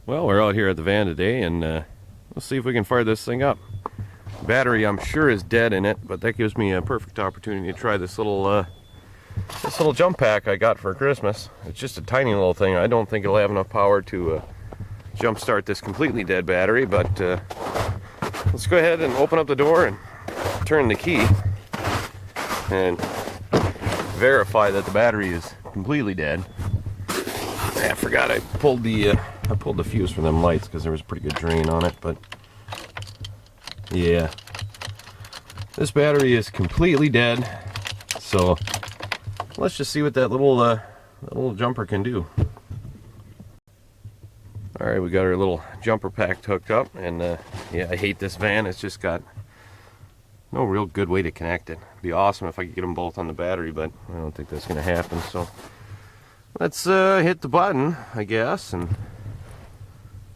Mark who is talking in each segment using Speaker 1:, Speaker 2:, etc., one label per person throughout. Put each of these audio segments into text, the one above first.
Speaker 1: Well, we're out here at the van today, and let's see if we can fire this thing up. Battery, I'm sure, is dead in it, but that gives me a perfect opportunity to try this little jump pack I got for Christmas. It's just a tiny little thing. I don't think it'll have enough power to jump start this completely dead battery, but let's go ahead and open up the door and turn the key and verify that the battery is completely dead. I forgot I pulled the fuse from them lights because there was a pretty good drain on it, but yeah, this battery is completely dead. So let's just see what that little jumper can do. All right, we got our little jumper pack hooked up, and yeah, I hate this van. It's just got no real good way to connect it. It'd be awesome if I could get them both on the battery, but I don't think that's going to happen. So let's hit the button, I guess, and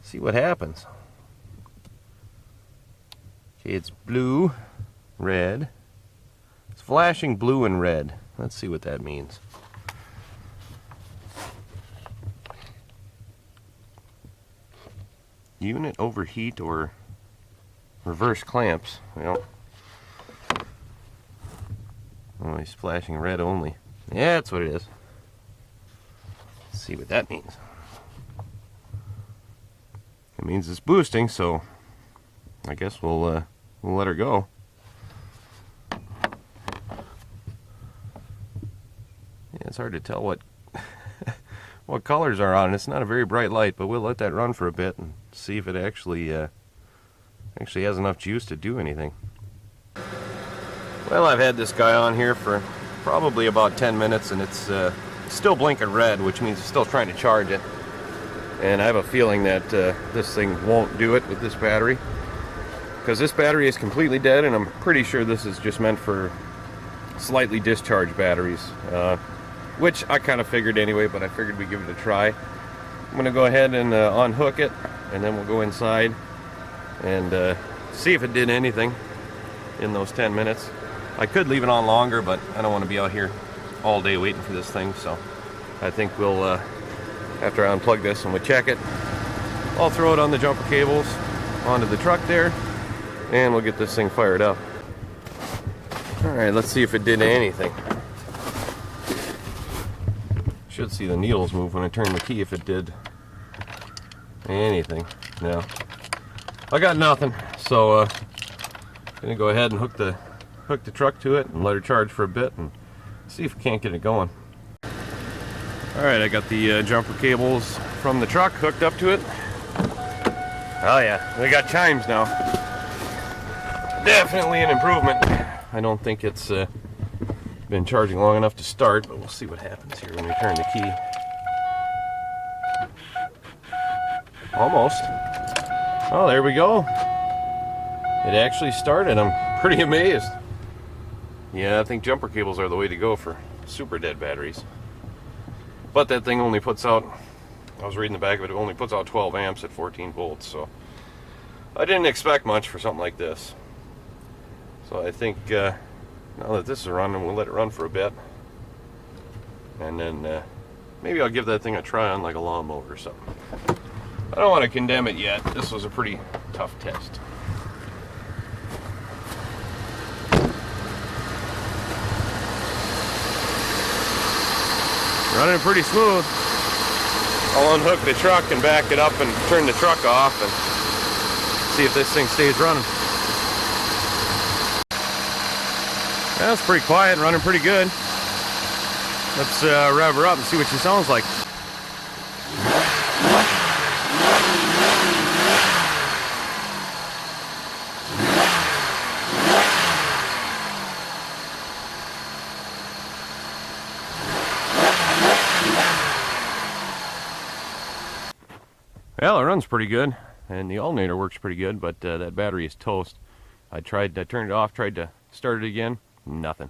Speaker 1: see what happens. Okay, it's blue, red. It's flashing blue and red. Let's see what that means. Unit overheat or reverse clamps. Well, oh, he's flashing red only. Yeah, that's what it is. Let's see what that means. It means it's boosting, so I guess we'll let her go. Yeah, it's hard to tell what what colors are on. It's not a very bright light, but we'll let that run for a bit and see if it actually has enough juice to do anything. Well, I've had this guy on here for probably about 10 minutes, and it's still blinking red, which means it's still trying to charge it. And I have a feeling that this thing won't do it with this battery, because this battery is completely dead, and I'm pretty sure this is just meant for slightly discharged batteries, which I kind of figured anyway, but I figured we'd give it a try. I'm going to go ahead and unhook it, and then we'll go inside and see if it did anything in those 10 minutes. I could leave it on longer, but I don't want to be out here all day waiting for this thing, so I think we'll, after I unplug this and we check it, I'll throw it on the jumper cables onto the truck there, and we'll get this thing fired up. Alright, let's see if it did anything. Should see the needles move when I turn the key if it did anything. No, I got nothing, so gonna go ahead and hook the truck to it and let her charge for a bit and see if we can't get it going. Alright, I got the jumper cables from the truck hooked up to it. Oh yeah, we got chimes now. Definitely an improvement. I don't think it's been charging long enough to start, but we'll see what happens here when we turn the key. Almost. Oh, there we go. It actually started. I'm pretty amazed. Yeah, I think jumper cables are the way to go for super dead batteries. But that thing only puts out, I was reading the back of it, it only puts out 12 amps at 14 volts, so I didn't expect much for something like this. So I think now that this is running, we'll let it run for a bit, and then maybe I'll give that thing a try on like a lawnmower or something. I don't want to condemn it yet. This was a pretty tough test. Running pretty smooth. I'll unhook the truck and back it up and turn the truck off and see if this thing stays running. That's pretty quiet, running pretty good. Let's rev her up and see what she sounds like. Well, it runs pretty good, and the alternator works pretty good, but that battery is toast. I turned it off, tried to start it again, nothing.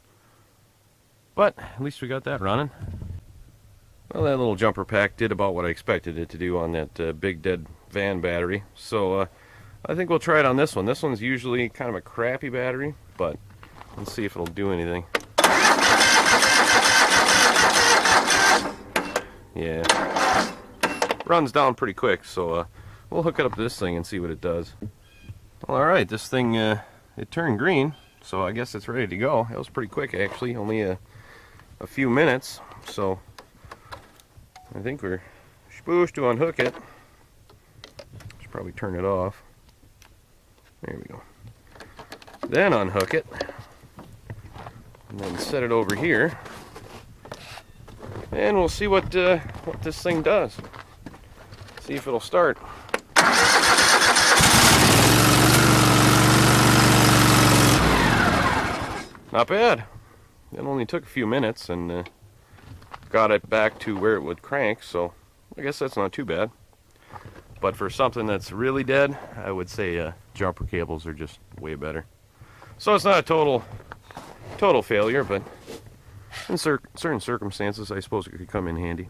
Speaker 1: But at least we got that running. Well, that little jumper pack did about what I expected it to do on that big dead van battery. So I think we'll try it on this one. This one's usually kind of a crappy battery, but let's see if it'll do anything. Yeah, runs down pretty quick, so we'll hook it up to this thing and see what it does. Well, alright, this thing, it turned green, so I guess it's ready to go. It was pretty quick, actually, only a few minutes, so I think we're supposed to unhook it. Should probably turn it off. There we go. Then unhook it, and then set it over here, and we'll see what this thing does. See if it'll start. Not bad. It only took a few minutes and got it back to where it would crank, so I guess that's not too bad. But for something that's really dead, I would say jumper cables are just way better. So it's not a total failure, but in certain circumstances, I suppose it could come in handy.